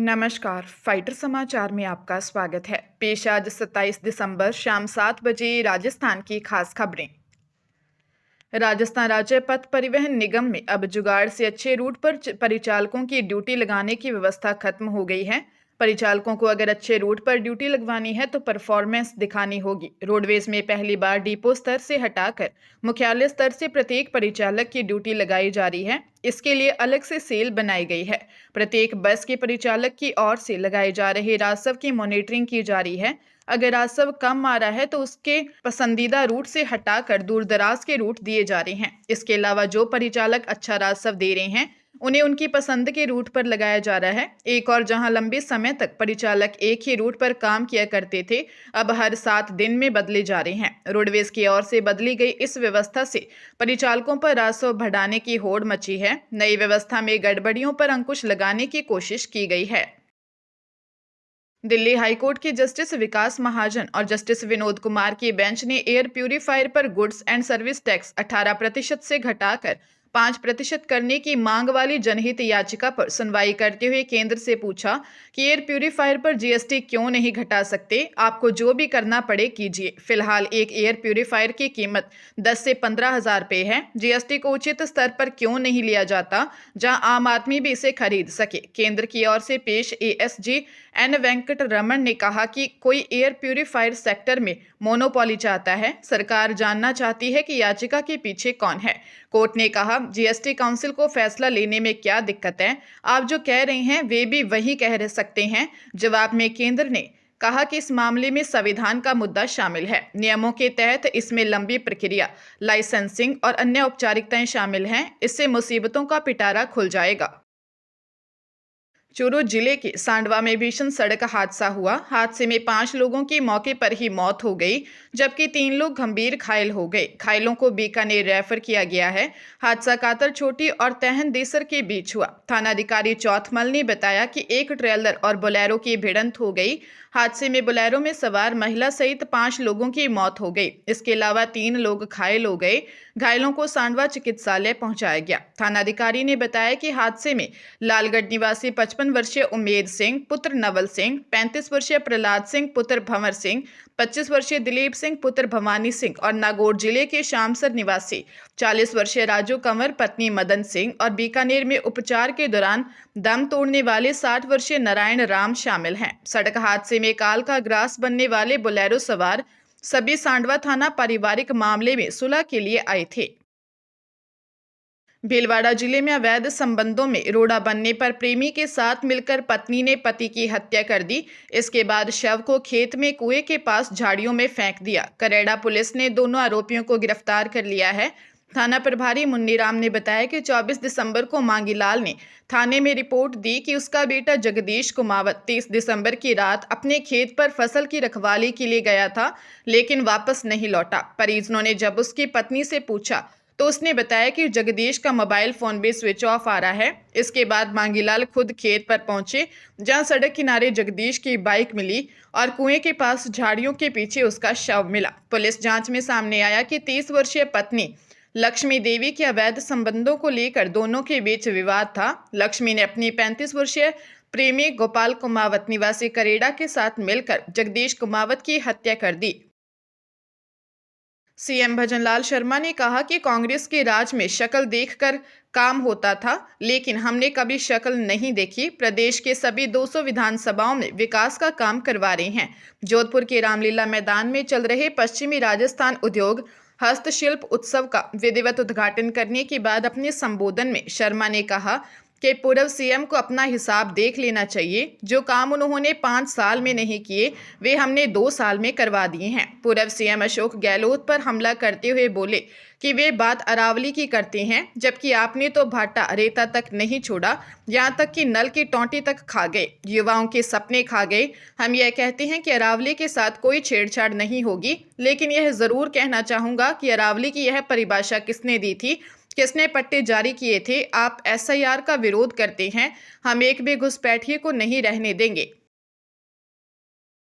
नमस्कार, फाइटर समाचार में आपका स्वागत है। पेश आज 27 दिसंबर शाम 7 बजे राजस्थान की खास खबरें। राजस्थान राज्य पथ परिवहन निगम में अब जुगाड़ से अच्छे रूट पर परिचालकों की ड्यूटी लगाने की व्यवस्था खत्म हो गई है। परिचालकों को अगर अच्छे रूट पर ड्यूटी लगवानी है तो परफॉर्मेंस दिखानी होगी। रोडवेज में पहली बार डिपो स्तर से हटाकर मुख्यालय स्तर से प्रत्येक परिचालक की ड्यूटी लगाई जा रही है। इसके लिए अलग से सेल बनाई गई है। प्रत्येक बस के परिचालक की ओर से लगाए जा रहे राजस्व की मॉनिटरिंग की जा रही है। अगर राजस्व कम आ रहा है तो उसके पसंदीदा रूट से हटाकर दूर दराज के रूट दिए जा रहे हैं। इसके अलावा जो परिचालक अच्छा राजस्व दे रहे हैं उन्हें उनकी पसंद के रूट पर लगाया जा रहा है। एक और जहां लंबे समय तक परिचालक एक ही रूट पर काम किया करते थे, अब हर 7 दिन में बदले जा रहे हैं। रोडवेज की ओर से बदली गई इस व्यवस्था से परिचालकों पर राजस्व बढ़ाने की होड़ मची है। नई व्यवस्था में गड़बड़ियों पर अंकुश लगाने की कोशिश की गई है। दिल्ली हाईकोर्ट के जस्टिस विकास महाजन और जस्टिस विनोद कुमार की बेंच ने एयर प्यूरीफायर पर गुड्स एंड सर्विस टैक्स 18% से घटाकर 5% करने की मांग वाली जनहित याचिका पर सुनवाई करते हुए केंद्र से पूछा कि एयर प्यूरीफायर पर जीएसटी क्यों नहीं घटा सकते। आपको जो भी करना पड़े कीजिए। फिलहाल एक एयर प्यूरीफायर की कीमत 10 से 15 हजार रुपये है। जीएसटी को उचित स्तर पर क्यों नहीं लिया जाता जहां आम आदमी भी इसे खरीद सके। केंद्र की ओर से पेश एएसजी एन वेंकट रमन ने कहा कि कोई एयर प्यूरीफायर सेक्टर में मोनोपोली चाहता है। सरकार जानना चाहती है कि याचिका के पीछे कौन है। कोर्ट ने कहा, जीएसटी काउंसिल को फैसला लेने में क्या दिक्कत है? आप जो कह रहे हैं वे भी वही कह सकते हैं। जवाब में केंद्र ने कहा कि इस मामले में संविधान का मुद्दा शामिल है। नियमों के तहत इसमें लंबी प्रक्रिया, लाइसेंसिंग और अन्य औपचारिकताएं शामिल हैं। इससे मुसीबतों का पिटारा खुल जाएगा। चूरू जिले के सांडवा में भीषण सड़क हादसा हुआ। हादसे में 5 लोगों की मौके पर ही मौत हो गई, जबकि 3 लोग गंभीर घायल हो गए। घायलों को बीकानेर रेफर किया गया है। हादसा कातर छोटी और तहन देसर के बीच हुआ। थानाधिकारी चौथमल ने बताया कि एक ट्रेलर और बोलेरो की भिड़ंत हो गई। हादसे में बोलेरो में सवार महिला सहित 5 लोगों की मौत हो गई। इसके अलावा 3 लोग घायल हो गए। घायलों को सांडवा चिकित्सालय पहुंचाया गया। थानाधिकारी ने बताया कि हादसे में लालगढ़ निवासी 55 वर्षीय उमेद सिंह पुत्र नवल सिंह, 35 वर्षीय प्रहलाद सिंह पुत्र भंवर सिंह, 25 वर्षीय दिलीप सिंह पुत्र भवानी सिंह और नागौर जिले के शामसर निवासी 40 वर्षीय राजू कंवर पत्नी मदन सिंह और बीकानेर में उपचार के दौरान दम तोड़ने वाले 60 वर्षीय नारायण राम शामिल हैं। सड़क हादसे में काल का ग्रास बनने वाले बोलेरो सवार सभी सांडवा थाना पारिवारिक मामले में सुलह के लिए आए थे। भीलवाड़ा जिले में अवैध संबंधों में रोड़ा बनने पर प्रेमी के साथ मिलकर पत्नी ने पति की हत्या कर दी। इसके बाद शव को खेत में कुएं के पास झाड़ियों में फेंक दिया। करेड़ा पुलिस ने दोनों आरोपियों को गिरफ्तार कर लिया है। थाना प्रभारी मुन्नीराम ने बताया कि 24 दिसंबर को मांगीलाल ने थाने में रिपोर्ट दी कि उसका बेटा जगदीश कुमावत 30 दिसंबर की रात अपने खेत पर फसल की रखवाली के लिए गया था, लेकिन वापस नहीं लौटा। परिजनों ने जब उसकी पत्नी से पूछा तो उसने बताया कि जगदीश का मोबाइल फोन भी स्विच ऑफ आ रहा है। इसके बाद मांगीलाल खुद खेत पर पहुंचे, जहां सड़क किनारे जगदीश की बाइक मिली और कुएं के पास झाड़ियों के पीछे उसका शव मिला। पुलिस जांच में सामने आया कि 30 वर्षीय पत्नी लक्ष्मी देवी के अवैध संबंधों को लेकर दोनों के बीच विवाद था। लक्ष्मी ने अपनी 35 वर्षीय प्रेमी गोपाल कुमावत निवासी करेड़ा के साथ मिलकर जगदीश कुमावत की हत्या कर दी। सीएम भजनलाल शर्मा ने कहा कि कांग्रेस के राज में शक्ल देखकर काम होता था, लेकिन हमने कभी शक्ल नहीं देखी। प्रदेश के सभी 200 विधानसभाओं में विकास का काम करवा रहे हैं। जोधपुर के रामलीला मैदान में चल रहे पश्चिमी राजस्थान उद्योग हस्तशिल्प उत्सव का विधिवत उद्घाटन करने के बाद अपने संबोधन में शर्मा ने कहा कि पूर्व सीएम को अपना हिसाब देख लेना चाहिए। जो काम उन्होंने 5 साल में नहीं किए वे हमने 2 साल में करवा दिए हैं। पूर्व सीएम अशोक गहलोत पर हमला करते हुए बोले कि वे बात अरावली की करते हैं, जबकि आपने तो भाटा रेता तक नहीं छोड़ा, यहाँ तक कि नल की टोंटी तक खा गए, युवाओं के सपने खा गए। हम यह कहते हैं कि अरावली के साथ कोई छेड़छाड़ नहीं होगी, लेकिन यह जरूर कहना चाहूंगा कि अरावली की यह परिभाषा किसने दी थी, किसने पट्टे जारी किए थे। आप एसआईआर का विरोध करते हैं, हम एक भी घुसपैठिए को नहीं रहने देंगे।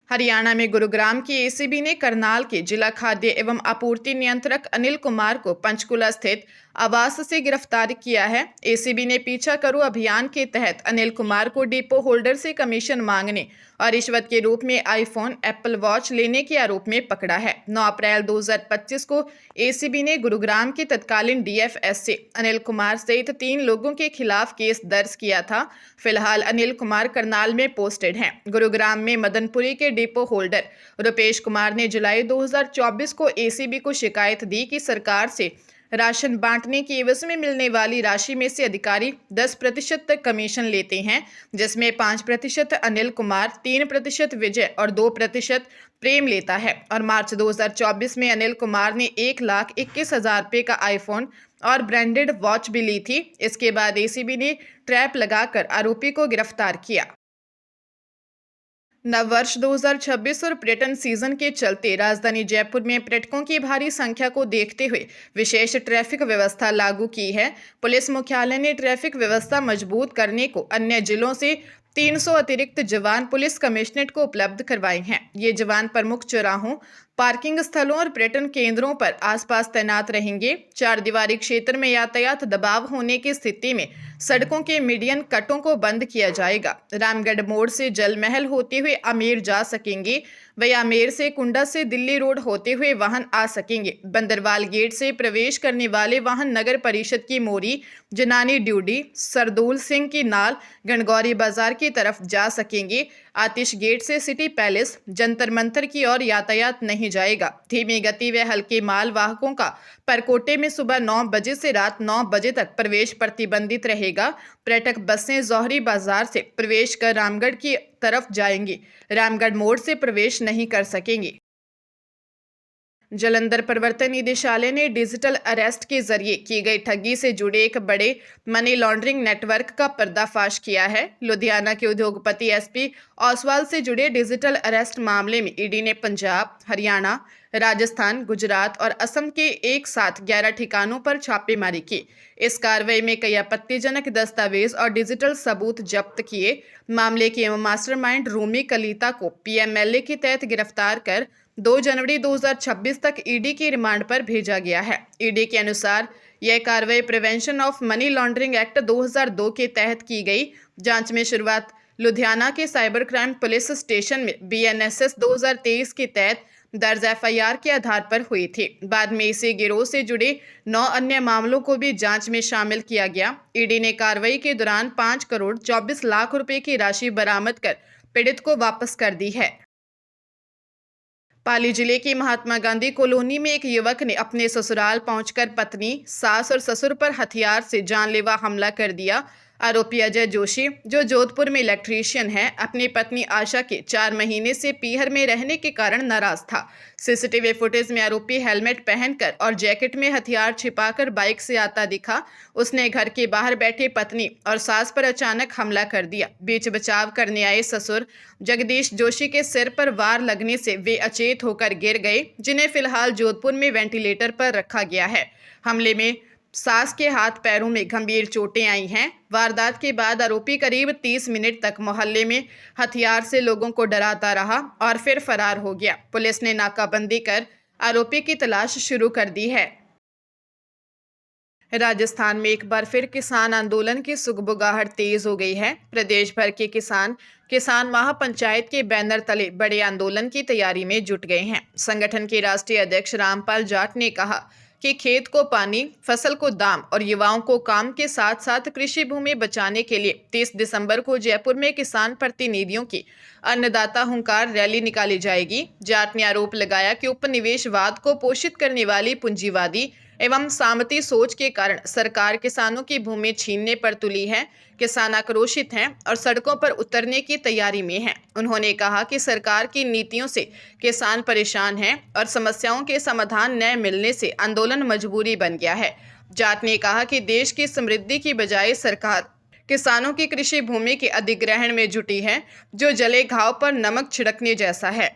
हरियाणा में गुरुग्राम की एसीबी ने करनाल के जिला खाद्य एवं आपूर्ति नियंत्रक अनिल कुमार को पंचकुला स्थित आवास से गिरफ्तार किया है। एसीबी ने पीछा करो अभियान के तहत अनिल कुमार को डिपो होल्डर से कमीशन मांगने और रिश्वत के रूप में आईफोन, एप्पल वॉच लेने के आरोप में पकड़ा है। 9 अप्रैल 2025 को एसीबी ने गुरुग्राम के तत्कालीन डीएफएससी अनिल कुमार सहित 3 लोगों के खिलाफ केस दर्ज किया था। फिलहाल अनिल कुमार करनाल में पोस्टेड हैं। गुरुग्राम में मदनपुरी के डिपो होल्डर रुपेश कुमार ने जुलाई 2024 को एसीबी को शिकायत दी कि सरकार से राशन बांटने की एवज में मिलने वाली राशि में से अधिकारी 10% तक कमीशन लेते हैं, जिसमें 5% अनिल कुमार, 3% विजय और 2% प्रेम लेता है। और मार्च 2024 में अनिल कुमार ने 1,21,000 रुपये का आईफोन और ब्रांडेड वॉच भी ली थी। इसके बाद एसीबी ने ट्रैप लगाकर आरोपी को गिरफ्तार किया। नववर्ष 2026 और पर्यटन सीजन के चलते राजधानी जयपुर में पर्यटकों की भारी संख्या को देखते हुए विशेष ट्रैफिक व्यवस्था लागू की है। पुलिस मुख्यालय ने ट्रैफिक व्यवस्था मजबूत करने को अन्य जिलों से 300 अतिरिक्त जवान पुलिस कमिश्नरेट को उपलब्ध करवाए हैं। ये जवान प्रमुख चौराहों, पार्किंग स्थलों और पर्यटन केंद्रों पर आसपास तैनात रहेंगे। 4 दीवारी क्षेत्र में यातायात दबाव होने की स्थिति में सड़कों के मीडियन कटों को बंद किया जाएगा। रामगढ़ मोड़ से जल महल होते हुए आमेर जा सकेंगे। वही आमेर से कुंडा से दिल्ली रोड होते हुए वाहन आ सकेंगे। बंदरवाल गेट से प्रवेश करने वाले वाहन नगर परिषद की मोरी, जनानी ड्यूडी, सरदूल सिंह की नाल, गणगौरी बाजार की तरफ जा सकेंगे। आतिश गेट से सिटी पैलेस, जंतर मंतर की ओर यातायात नहीं जाएगा। धीमी गति व हल्के माल वाहकों का परकोटे में सुबह 9 बजे से रात 9 बजे तक प्रवेश प्रतिबंधित रहेगा। पर्यटक बसें जौहरी बाजार से प्रवेश कर रामगढ़ की तरफ जाएंगी। रामगढ़ मोड़ से प्रवेश नहीं कर सकेंगी। जालंधर प्रवर्तन निदेशालय ने डिजिटल अरेस्ट के जरिए की गई ठगी से जुड़े एक बड़े मनी लॉन्ड्रिंग नेटवर्क का पर्दाफाश किया है। लुधियाना के उद्योगपति एसपी ओसवाल से जुड़े डिजिटल अरेस्ट मामले में ईडी ने पंजाब, हरियाणा, राजस्थान, गुजरात और असम के एक साथ 11 ठिकानों पर छापेमारी की। इस कार्रवाई में कई आपत्तिजनक दस्तावेज और डिजिटल सबूत जब्त किए। मामले के मास्टरमाइंड रूमी कलीता को पीएमएलए के तहत गिरफ्तार कर 2 जनवरी 2026 तक ईडी की रिमांड पर भेजा गया है। ईडी के अनुसार यह कार्रवाई prevention of money laundering act 2002 के तहत की गई। जांच में शुरुआत लुधियाना के साइबर क्राइम पुलिस स्टेशन में बीएनएसएस 2023 के तहत दर्ज एफआईआर के आधार पर हुई थी। बाद में इसी गिरोह से जुड़े 9 अन्य मामलों को भी जांच में शामिल किया गया। ईडी ने कार्रवाई के दौरान 5 करोड़ 24 लाख रुपए की राशि बरामद कर पीड़ित को वापस कर दी है। पाली जिले की महात्मा गांधी कॉलोनी में एक युवक ने अपने ससुराल पहुंचकर पत्नी, सास और ससुर पर हथियार से जानलेवा हमला कर दिया। आरोपी अजय जोशी, जो जोधपुर में इलेक्ट्रीशियन है, अपनी पत्नी आशा के 4 महीने से पीहर में रहने के कारण नाराज था। सीसीटीवी फुटेज में आरोपी हेलमेट पहनकर और जैकेट में हथियार छिपाकर बाइक से आता दिखा। उसने घर के बाहर बैठे पत्नी और सास पर अचानक हमला कर दिया। बीच बचाव करने आए ससुर जगदीश जोशी के सिर पर वार लगने से वे अचेत होकर गिर गए, जिन्हें फिलहाल जोधपुर में वेंटिलेटर पर रखा गया है। हमले में सास के हाथ पैरों में गंभीर चोटें आई हैं। वारदात के बाद आरोपी करीब 30 मिनट तक मोहल्ले में हथियार से लोगों को डराता रहा और फिर फरार हो गया। पुलिस ने नाकाबंदी कर आरोपी की तलाश शुरू कर दी है। राजस्थान में एक बार फिर किसान आंदोलन की सुगबुगाहट तेज हो गई है। प्रदेश भर के किसान महापंचायत के बैनर तले बड़े आंदोलन की तैयारी में जुट गए हैं। संगठन के राष्ट्रीय अध्यक्ष रामपाल जाट ने कहा कि खेत को पानी, फसल को दाम और युवाओं को काम के साथ साथ कृषि भूमि बचाने के लिए 30 दिसंबर को जयपुर में किसान प्रतिनिधियों की अन्नदाता हुंकार रैली निकाली जाएगी। जाट ने आरोप लगाया कि उपनिवेशवाद को पोषित करने वाली पूंजीवादी एवं सामंती सोच के कारण सरकार किसानों की भूमि छीनने पर तुली है। किसान आक्रोशित हैं और सड़कों पर उतरने की तैयारी में हैं। उन्होंने कहा कि सरकार की नीतियों से किसान परेशान हैं और समस्याओं के समाधान न मिलने से आंदोलन मजबूरी बन गया है। जाट ने कहा कि देश की समृद्धि की बजाय सरकार किसानों की कृषि भूमि के अधिग्रहण में जुटी है, जो जले घाव पर नमक छिड़कने जैसा है।